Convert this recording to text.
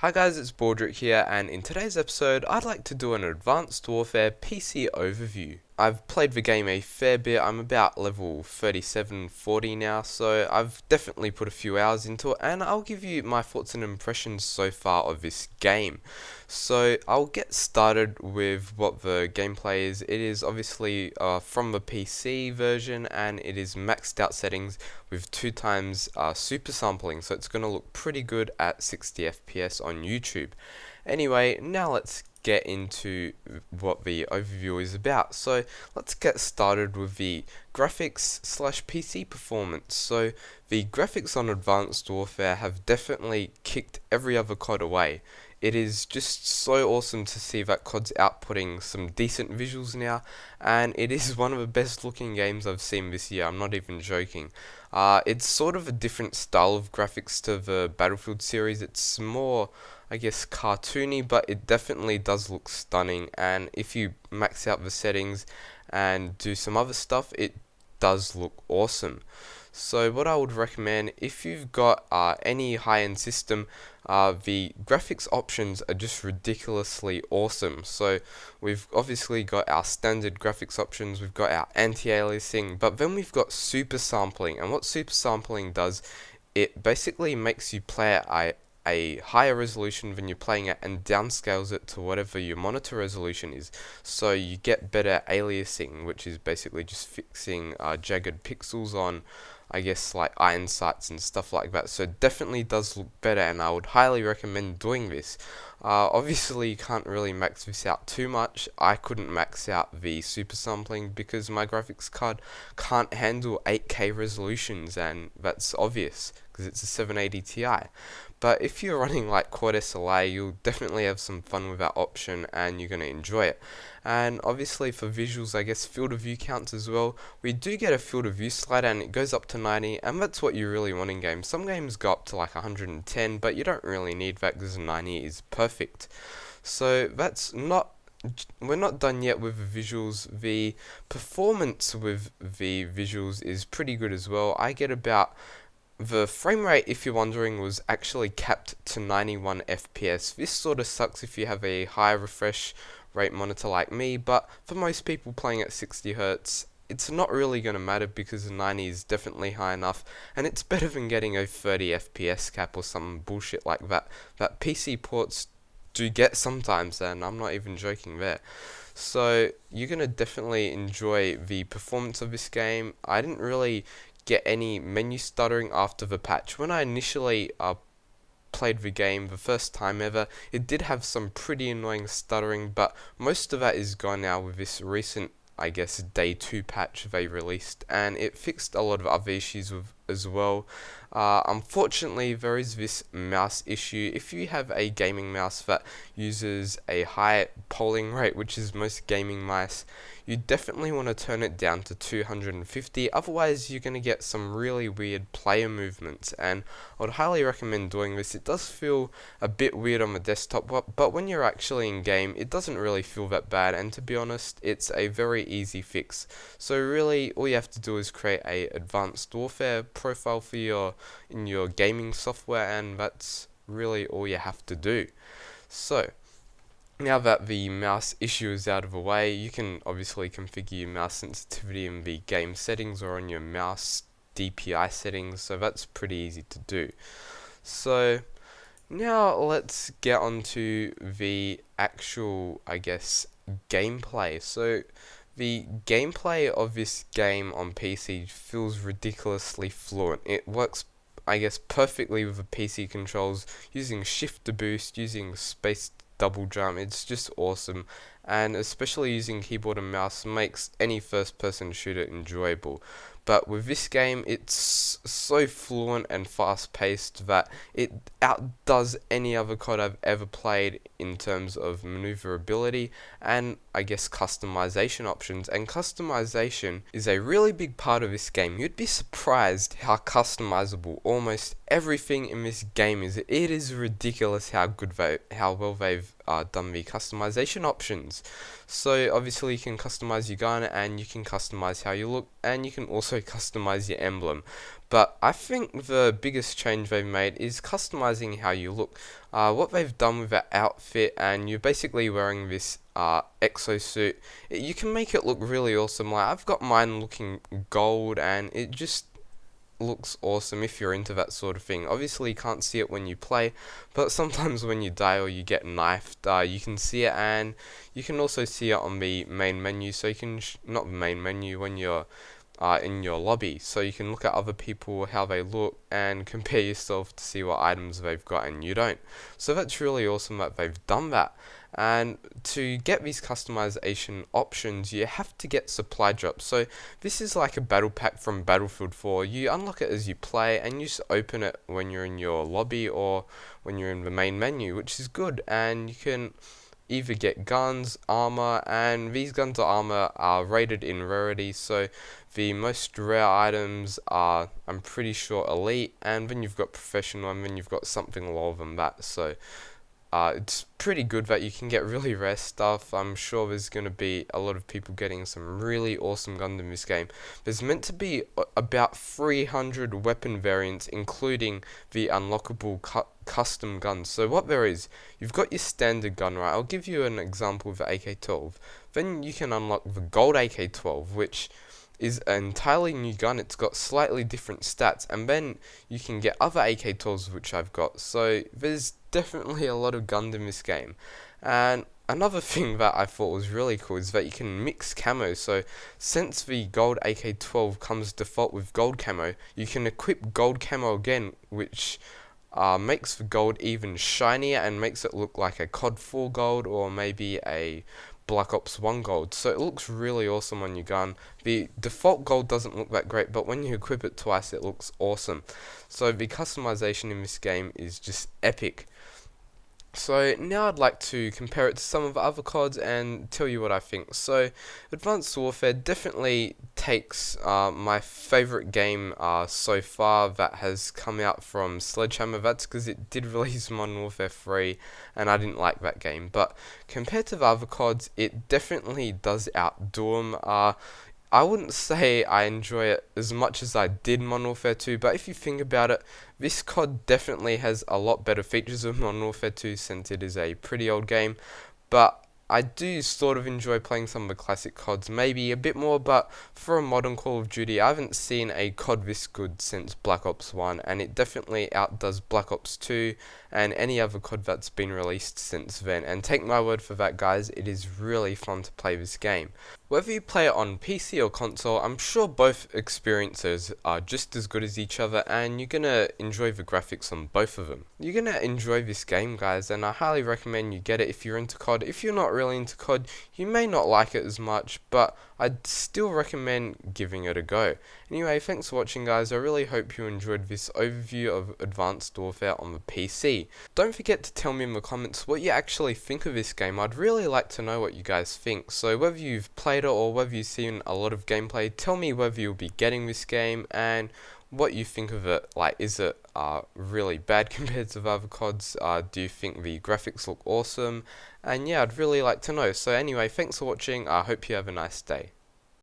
Hi guys, it's Baldrick here, and in today's episode I'd like to do an Advanced Warfare PC overview. I've played the game a fair bit. I'm about level 37-40 now, so I've definitely put a few hours into it, and I'll give you my thoughts and impressions so far of this game. So I'll get started with what the gameplay is. It is obviously from the PC version, and it is maxed out settings with 2 times super sampling, so it's going to look pretty good at 60 FPS on YouTube. Anyway, now let's get into what the overview is about. So let's get started with the graphics slash PC performance. So the graphics on Advanced Warfare have definitely kicked every other COD away. It is just so awesome to see that COD's outputting some decent visuals now, and it is one of the best looking games I've seen this year. I'm not even joking. It's sort of a different style of graphics to the Battlefield series. It's more, I guess, cartoony, but it definitely does look stunning, and if you max out the settings and do some other stuff, it does look awesome. So what I would recommend, if you've got any high-end system, the graphics options are just ridiculously awesome. So we've obviously got our standard graphics options, we've got our anti-aliasing, but then we've got super sampling. And what super sampling does, it basically makes you play at a higher resolution than you're playing at and downscales it to whatever your monitor resolution is. So you get better aliasing, which is basically just fixing jagged pixels on, I guess, like iron sights and stuff like that. So it definitely does look better, and I would highly recommend doing this. Obviously you can't really max this out too much. I couldn't max out the super sampling because my graphics card can't handle 8K resolutions, and that's obvious because it's a 780 Ti. But if you're running like Quad SLA, you'll definitely have some fun with that option and you're going to enjoy it. And obviously for visuals, I guess field of view counts as well. We do get a field of view slider and it goes up to 90, and that's what you really want in games. Some games go up to like 110, but you don't really need that because 90 is perfect. So we're not done yet with the visuals. The performance with the visuals is pretty good as well. I get about, the frame rate, if you're wondering, was actually capped to 91 FPS. This sort of sucks if you have a high refresh rate monitor like me, but for most people playing at 60 Hz, it's not really going to matter because 90 is definitely high enough, and it's better than getting a 30 FPS cap or some bullshit like that PC ports do get sometimes, and I'm not even joking there. So you're going to definitely enjoy the performance of this game. I didn't really get any menu stuttering after the patch. When I initially played the game the first time ever, it did have some pretty annoying stuttering, but most of that is gone now with this recent, I guess, day 2 patch they released, and it fixed a lot of other issues as well. Unfortunately, there is this mouse issue. If you have a gaming mouse that uses a high polling rate, which is most gaming mice, you definitely want to turn it down to 250, otherwise you're going to get some really weird player movements, and I would highly recommend doing this. It does feel a bit weird on the desktop, but when you're actually in game, it doesn't really feel that bad, and to be honest, it's a very easy fix. So really, all you have to do is create a Advanced Warfare profile for in your gaming software, and that's really all you have to do. So now that the mouse issue is out of the way, you can obviously configure your mouse sensitivity in the game settings or on your mouse DPI settings, so that's pretty easy to do. So now let's get on to the actual, I guess, gameplay. So the gameplay of this game on PC feels ridiculously fluent. It works, I guess, perfectly with the PC controls, using shift to boost, using space double jump. It's just awesome, and especially using keyboard and mouse makes any first person shooter enjoyable. But with this game, it's so fluent and fast paced that it outdoes any other COD I've ever played in terms of maneuverability, and I guess, customization options, and customization is a really big part of this game. You'd be surprised how customizable almost everything in this game is. It is ridiculous how well they've done the customization options. So obviously you can customize your gun, and you can customize how you look, and you can also customize your emblem. But I think the biggest change they've made is customizing how you look. What they've done with the outfit, and you're basically wearing this exosuit, you can make it look really awesome. Like, I've got mine looking gold, and it just looks awesome if you're into that sort of thing. Obviously you can't see it when you play, but sometimes when you die or you get knifed, you can see it, and you can also see it on the main menu. So you can not the main menu, when you're in your lobby, so you can look at other people, how they look, and compare yourself to see what items they've got and you don't. So that's really awesome that they've done that. And to get these customization options, you have to get supply drops. So this is like a battle pack from Battlefield 4. You unlock it as you play, and you just open it when you're in your lobby or when you're in the main menu, which is good. And you can either get guns, armor, and these guns or armor are rated in rarity. So the most rare items are, I'm pretty sure, elite, and then you've got professional, and then you've got something lower than that. So it's pretty good that you can get really rare stuff. I'm sure there's going to be a lot of people getting some really awesome guns in this game. There's meant to be about 300 weapon variants, including the unlockable custom guns. So what there is, you've got your standard gun, right? I'll give you an example of the AK-12. Then you can unlock the gold AK-12, which is an entirely new gun. It's got slightly different stats, and then you can get other AK-12s, which I've got. So there's definitely a lot of guns in this game. And another thing that I thought was really cool is that you can mix camo. So since the gold AK-12 comes default with gold camo, you can equip gold camo again, which makes the gold even shinier and makes it look like a COD 4 gold, or maybe a Black Ops 1 gold. So it looks really awesome on your gun. The default gold doesn't look that great, but when you equip it twice, it looks awesome. So the customization in this game is just epic. So now I'd like to compare it to some of the other CODs and tell you what I think. So Advanced Warfare definitely takes my favourite game so far that has come out from Sledgehammer. That's because it did release Modern Warfare 3 and I didn't like that game. But compared to the other CODs, it definitely does outdo them. I wouldn't say I enjoy it as much as I did Modern Warfare 2, but if you think about it, this COD definitely has a lot better features than Modern Warfare 2 since it is a pretty old game. But I do sort of enjoy playing some of the classic CODs, maybe a bit more, but for a modern Call of Duty, I haven't seen a COD this good since Black Ops 1, and it definitely outdoes Black Ops 2 and any other COD that's been released since then. And take my word for that, guys, it is really fun to play this game. Whether you play it on PC or console, I'm sure both experiences are just as good as each other, and you're going to enjoy the graphics on both of them. You're going to enjoy this game, guys, and I highly recommend you get it if you're into COD. If you're not really into COD, you may not like it as much, but I'd still recommend giving it a go. Anyway, thanks for watching, guys. I really hope you enjoyed this overview of Advanced Warfare on the PC. Don't forget to tell me in the comments what you actually think of this game. I'd really like to know what you guys think. So whether you've played it or whether you've seen a lot of gameplay, tell me whether you'll be getting this game and what you think of it. Like, is it really bad compared to the other CODs? Do you think the graphics look awesome? And yeah, I'd really like to know. So anyway, thanks for watching. I hope you have a nice day.